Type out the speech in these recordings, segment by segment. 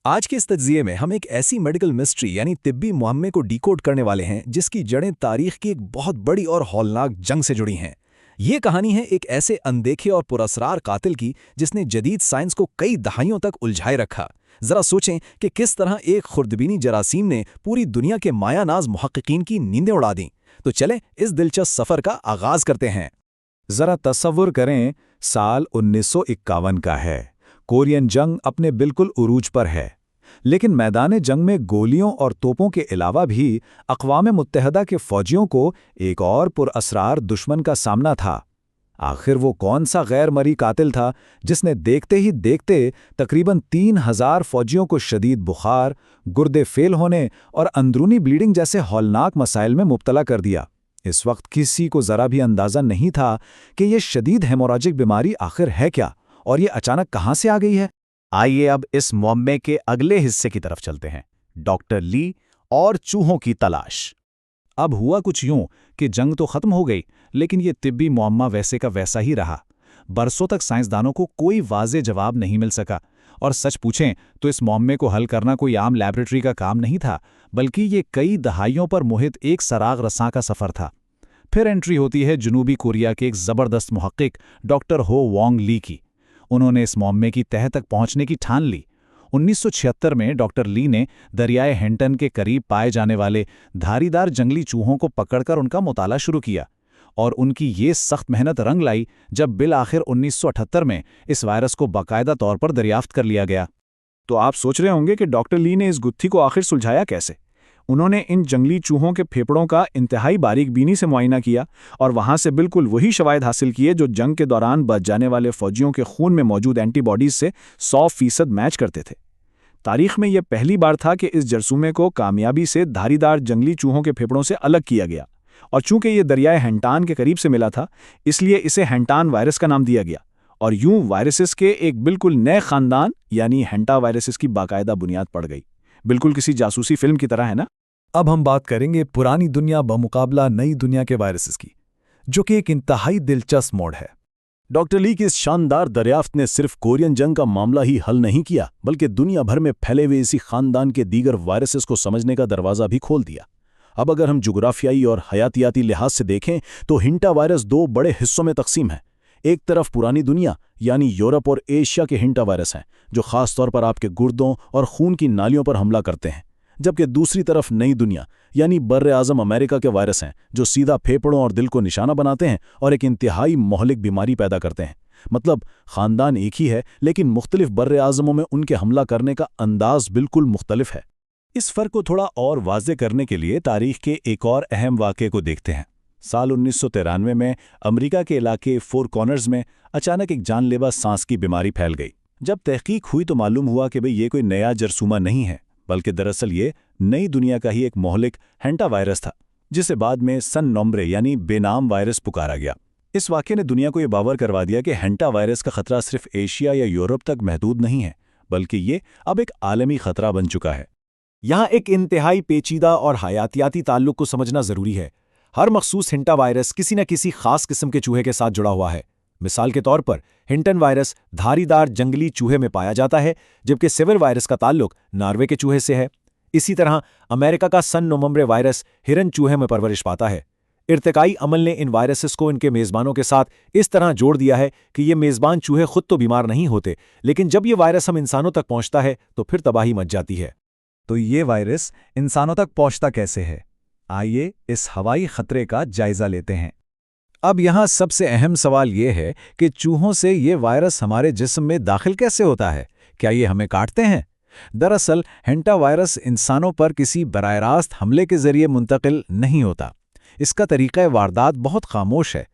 आज के इस तज्जिये में हम एक ऐसी मेडिकल मिस्ट्री यानी तिब्बी मुअम्मे को डिकोड करने वाले हैं जिसकी जड़ें तारीख की एक बहुत बड़ी और हौलनाक जंग से जुड़ी हैं। ये कहानी है एक ऐसे अनदेखे और पुरअसरार कातिल की जिसने जदीद साइंस को कई दहाइयों तक उलझाए रखा। जरा सोचें कि किस तरह एक खुर्दबीनी जरासीम ने पूरी दुनिया के मायानाज मुहक्किकीन की नींदें उड़ा दीं। तो चलें इस दिलचस्प सफ़र का आगाज़ करते हैं। जरा तसव्वुर करें, साल 1951 का है। कोरियन जंग अपने बिल्कुल उरूज पर है, लेकिन मैदान जंग में गोलियों और तोपों के अलावा भी अक़वाम मुत्तहदा के फ़ौजियों को एक और पुरअसरार दुश्मन का सामना था। आखिर वो कौन सा गैर मरी कातिल था जिसने देखते ही देखते तकरीबन 3000 फ़ौजियों को शदीद बुखार, गुर्दे फेल होने और अंदरूनी ब्लीडिंग जैसे हौलनाक मसाइल में मुब्तला कर दिया। इस वक्त किसी को ज़रा भी अंदाज़ा नहीं था कि ये शदीद हेमोराजिक बीमारी आखिर है क्या और ये अचानक कहाँ से आ गई है। आइए अब इस मुअम्मे के अगले हिस्से की तरफ चलते हैं, डॉक्टर ली और चूहों की तलाश। अब हुआ कुछ यूं कि जंग तो खत्म हो गई, लेकिन ये तिब्बी मुअम्मा वैसे का वैसा ही रहा। बरसों तक साइंसदानों को कोई वाज़े जवाब नहीं मिल सका, और सच पूछें तो इस मुअम्मे को हल करना कोई आम लैबोरेटरी का काम नहीं था, बल्कि ये कई दहाइयों पर मुहित एक सराग रसां का सफ़र था। फिर एंट्री होती है जनूबी कोरिया के एक ज़बरदस्त मुहक्किक डॉक्टर हो वोंग ली की। उन्होंने इस मुअम्मे की तह तक पहुंचने की ठान ली। 1976 में डॉक्टर ली ने दरियाए हेंटन के करीब पाए जाने वाले धारीदार जंगली चूहों को पकड़कर उनका मुताला शुरू किया, और उनकी ये सख्त मेहनत रंग लाई जब बिल आखिर 1978 में इस वायरस को बाकायदा तौर पर दरियाफ्त कर लिया गया। तो आप सोच रहे होंगे कि डॉक्टर ली ने इस गुत्थी को आखिर सुलझाया कैसे। उन्होंने इन जंगली चूहों के फेफड़ों का इंतहाई बारीक बीनी से मुआयना किया और वहां से बिल्कुल वही शवायद हासिल किए जो जंग के दौरान बच जाने वाले फौजियों के खून में मौजूद एंटीबॉडीज से 100% मैच करते थे। तारीख में यह पहली बार था कि इस जरसूमे को कामयाबी से धारीदार जंगली चूहों के फेफड़ों से अलग किया गया, और चूंकि ये दरियाए हेंटान के करीब से मिला था, इसलिए इसे हेंटान वायरस का नाम दिया गया, और यूं वायरसेस के एक बिल्कुल नए खानदान यानी हेंटा वायरसेस की बाकायदा बुनियाद पड़ गई। बिल्कुल किसी जासूसी फिल्म की तरह, है ना। अब हम बात करेंगे पुरानी दुनिया बमुकाबला नई दुनिया के वायरसेस की, जो कि एक इंतहाई दिलचस्प मोड़ है। डॉक्टर ली की इस शानदार दरियाफ्त ने सिर्फ कोरियन जंग का मामला ही हल नहीं किया, बल्कि दुनिया भर में फैले हुए इसी खानदान के दीगर वायरसेस को समझने का दरवाज़ा भी खोल दिया। अब अगर हम जुग्राफियाई और हयातियाती लिहाज से देखें तो हिंटा वायरस दो बड़े हिस्सों में तकसीम है। एक तरफ पुरानी दुनिया यानी यूरोप और एशिया के हिंटा वायरस हैं, जो खास तौर पर आपके गुर्दों और खून की नालियों पर हमला करते हैं, जबकि दूसरी तरफ नई दुनिया यानी बर्र-ए-आज़म अमेरिका के वायरस हैं, जो सीधा फेफड़ों और दिल को निशाना बनाते हैं और एक इंतहाई मोहलिक बीमारी पैदा करते हैं। मतलब खानदान एक ही है, लेकिन मुख्तलिफ बर्र-ए-आज़मों में उनके हमला करने का अंदाज बिल्कुल मुख्तलिफ है। इस फ़र्क को थोड़ा और वाज़े करने के लिए तारीख के एक और अहम वाक़े को देखते हैं। साल 1993 में अमेरिका के इलाके फोर कॉर्नर्स में अचानक एक जानलेवा सांस की बीमारी फैल गई। जब तहकीक हुई तो मालूम हुआ कि भाई ये कोई नया जरसूमा नहीं है, बल्कि दरअसल ये नई दुनिया का ही एक मोहलिक हेंटा वायरस था, जिसे बाद में सन नोम्ब्रे यानी बेनाम वायरस पुकारा गया। इस वाक़े ने दुनिया को ये बावर करवा दिया कि हेंटा वायरस का खतरा सिर्फ एशिया या यूरोप तक महदूद नहीं है, बल्कि ये अब एक आलमी खतरा बन चुका है। यहाँ एक इंतहाई पेचीदा और हयातियाती ताल्लुक को समझना ज़रूरी है। हर मखसूस हिंटा वायरस किसी न किसी खास किस्म के चूहे के साथ जुड़ा हुआ है। मिसाल के तौर पर हिंटन वायरस धारीदार जंगली चूहे में पाया जाता है, जबकि सिविल वायरस का ताल्लुक नॉर्वे के चूहे से है। इसी तरह अमेरिका का सन नोम्ब्रे वायरस हिरन चूहे में परवरिश पाता है। इर्तिकाई अमल ने इन वायरसेस को इनके मेज़बानों के साथ इस तरह जोड़ दिया है कि ये मेज़बान चूहे खुद तो बीमार नहीं होते, लेकिन जब ये वायरस हम इंसानों तक पहुंचता है तो फिर तबाही मच जाती है। तो ये वायरस इंसानों तक पहुंचता कैसे है? आइए इस हवाई खतरे का जायजा लेते हैं। अब यहाँ सबसे अहम सवाल ये है कि चूहों से ये वायरस हमारे जिस्म में दाखिल कैसे होता है? क्या ये हमें काटते हैं? दरअसल हेंटा वायरस इंसानों पर किसी बराह रास्त हमले के जरिए मुंतकिल नहीं होता। इसका तरीक़ा वारदात बहुत खामोश है।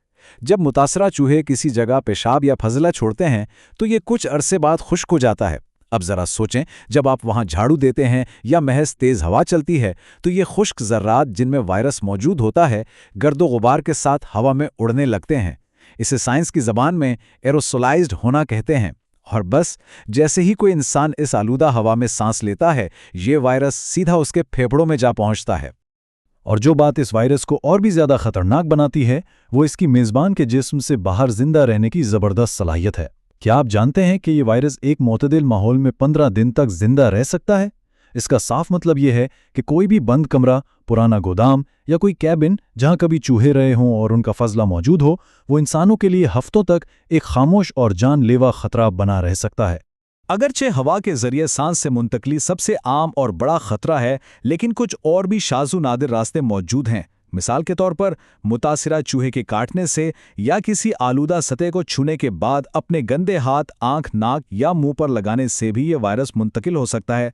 जब मुतासरा चूहे किसी जगह पेशाब या फजला छोड़ते हैं तो ये कुछ अरसे बाद खुश्क हो जाता है। अब ज़रा सोचें, जब आप वहाँ झाड़ू देते हैं या महज तेज़ हवा चलती है तो ये खुश्क ज़र्रात जिनमें वायरस मौजूद होता है गर्दो गुबार के साथ हवा में उड़ने लगते हैं। इसे साइंस की ज़बान में एरोसोलाइज्ड होना कहते हैं। और बस जैसे ही कोई इंसान इस आलूदा हवा में सांस लेता है, ये वायरस सीधा उसके फेफड़ों में जा पहुँचता है। और जो बात इस वायरस को और भी ज़्यादा ख़तरनाक बनाती है, वो इसकी मेज़बान के जिस्म से बाहर जिंदा रहने की ज़बरदस्त सलाहियत है। क्या आप जानते हैं कि ये वायरस एक معتدل माहौल में 15 दिन तक जिंदा रह सकता है? इसका साफ मतलब ये है कि कोई भी बंद कमरा, पुराना गोदाम या कोई कैबिन जहां कभी चूहे रहे हों और उनका फजला मौजूद हो, वो इंसानों के लिए हफ्तों तक एक खामोश और जानलेवा खतरा बना रह सकता है। अगरचे हवा के जरिए सांस से मुंतकली सबसे आम और बड़ा खतरा है, लेकिन कुछ और भी शाज़ु नादिर रास्ते मौजूद हैं। मिसाल के तौर पर मुतासिरा चूहे के काटने से या किसी आलूदा सतह को छूने के बाद अपने गंदे हाथ, आंख, नाक या मुंह पर लगाने से भी ये वायरस मुंतकिल हो सकता है।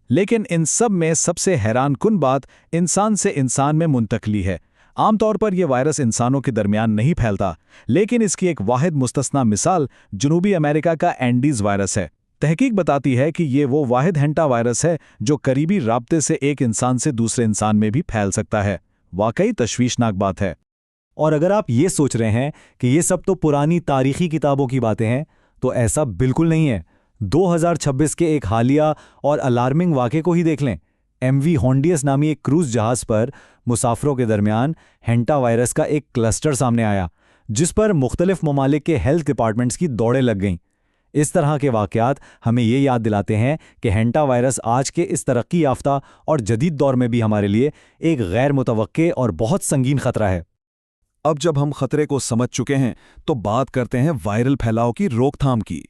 लेकिन इन सब में सबसे हैरानकुन बात इंसान से इंसान में मुंतकली है। आमतौर पर यह वायरस इंसानों के दरमियान नहीं फैलता, लेकिन इसकी एक वाहिद मुस्तस्ना मिसाल जनूबी अमेरिका का एंडीज वायरस है। तहकीक बताती है कि ये वो वाहिद हेंटा वायरस है जो करीबी राब्ते से एक इंसान से दूसरे इंसान में भी फैल सकता है। वाकई तशवीशनाक बात है। और अगर आप ये सोच रहे हैं कि ये सब तो पुरानी तारीखी किताबों की बातें हैं, तो ऐसा बिल्कुल नहीं है। 2026 के एक हालिया और अलार्मिंग वाक़े को ही देख लें। MV होंडियस नामी एक क्रूज जहाज़ पर मुसाफिरों के दरमियान हेंटा वायरस का एक क्लस्टर सामने आया, जिस पर मुख्तलिफ ममालिक के हेल्थ डिपार्टमेंट्स की दौड़ें लग गईं। इस तरह के वाक़यात हमें ये याद दिलाते हैं कि हेंटा वायरस आज के इस तरक्की याफ्ता और जदीद दौर में भी हमारे लिए एक गैर मुतवक्के और बहुत संगीन खतरा है। अब जब हम खतरे को समझ चुके हैं तो बात करते हैं वायरल फैलाव की रोकथाम की।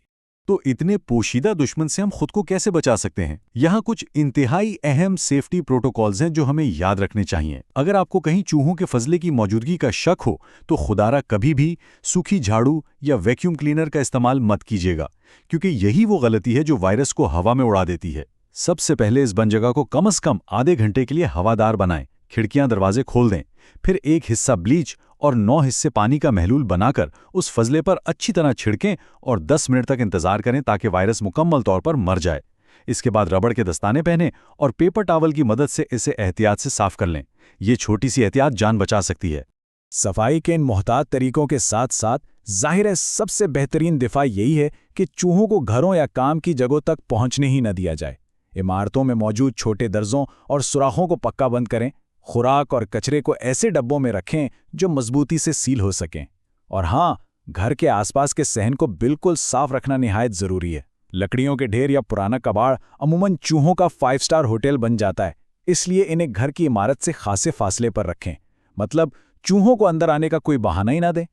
तो इतने पोशीदा दुश्मन से हम खुद को कैसे बचा सकते हैं? यहाँ कुछ इंतहाई अहम सेफ्टी प्रोटोकॉल्स हैं जो हमें याद रखने चाहिए। अगर आपको कहीं चूहों के फजले की मौजूदगी का शक हो तो खुदारा कभी भी सूखी झाड़ू या वैक्यूम क्लीनर का इस्तेमाल मत कीजिएगा, क्योंकि यही वो गलती है जो वायरस को हवा में उड़ा देती है। सबसे पहले इस बंद जगह को कम से कम आधे घंटे के लिए हवादार बनाएं, खिड़कियां दरवाजे खोल दें, फिर एक हिस्सा ब्लीच और 9 हिस्से पानी का महलूल बनाकर उस फजले पर अच्छी तरह छिड़कें और 10 मिनट तक इंतजार करें ताकि वायरस मुकम्मल तौर पर मर जाए। इसके बाद रबड़ के दस्ताने पहनें और पेपर टॉवल की मदद से इसे एहतियात से साफ कर लें। ये छोटी सी एहतियात जान बचा सकती है। सफाई के इन मोहतात तरीकों के साथ साथ जाहिर है सबसे बेहतरीन दिफा यही है कि चूहों को घरों या काम की जगहों तक पहुंचने ही न दिया जाए। इमारतों में मौजूद छोटे दर्जों और सुराखों को पक्का बंद करें। खुराक और कचरे को ऐसे डब्बों में रखें जो मजबूती से सील हो सकें। और हाँ, घर के आसपास के सहन को बिल्कुल साफ रखना निहायत ज़रूरी है। लकड़ियों के ढेर या पुराना कबाड़ अमूमन चूहों का 5 स्टार होटल बन जाता है, इसलिए इन्हें घर की इमारत से खासे फासले पर रखें। मतलब चूहों को अंदर आने का कोई बहाना ही ना दें।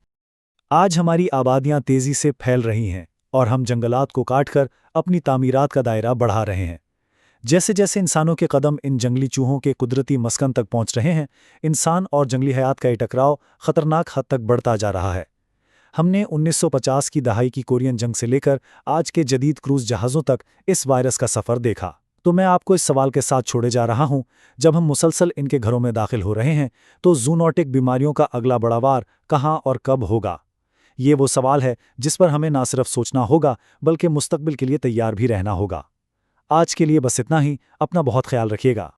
आज हमारी आबादियां तेजी से फैल रही हैं और हम जंगलात को काटकर अपनी तामीरात का दायरा बढ़ा रहे हैं। जैसे जैसे इंसानों के कदम इन जंगली चूहों के कुदरती मस्कन तक पहुंच रहे हैं, इंसान और जंगली हयात का ये टकराव खतरनाक हद तक बढ़ता जा रहा है। हमने 1950 की दहाई की कोरियन जंग से लेकर आज के जदीद क्रूज जहाज़ों तक इस वायरस का सफ़र देखा। तो मैं आपको इस सवाल के साथ छोड़े जा रहा हूं, जब हम मुसलसल इनके घरों में दाखिल हो रहे हैं तो जूनोटिक बीमारियों का अगला बड़ा वार कहां और कब होगा? ये वो सवाल है जिस पर हमें ना सिर्फ सोचना होगा बल्कि मुस्तकबिल के लिए तैयार भी रहना होगा। आज के लिए बस इतना ही। अपना बहुत ख्याल रखिएगा।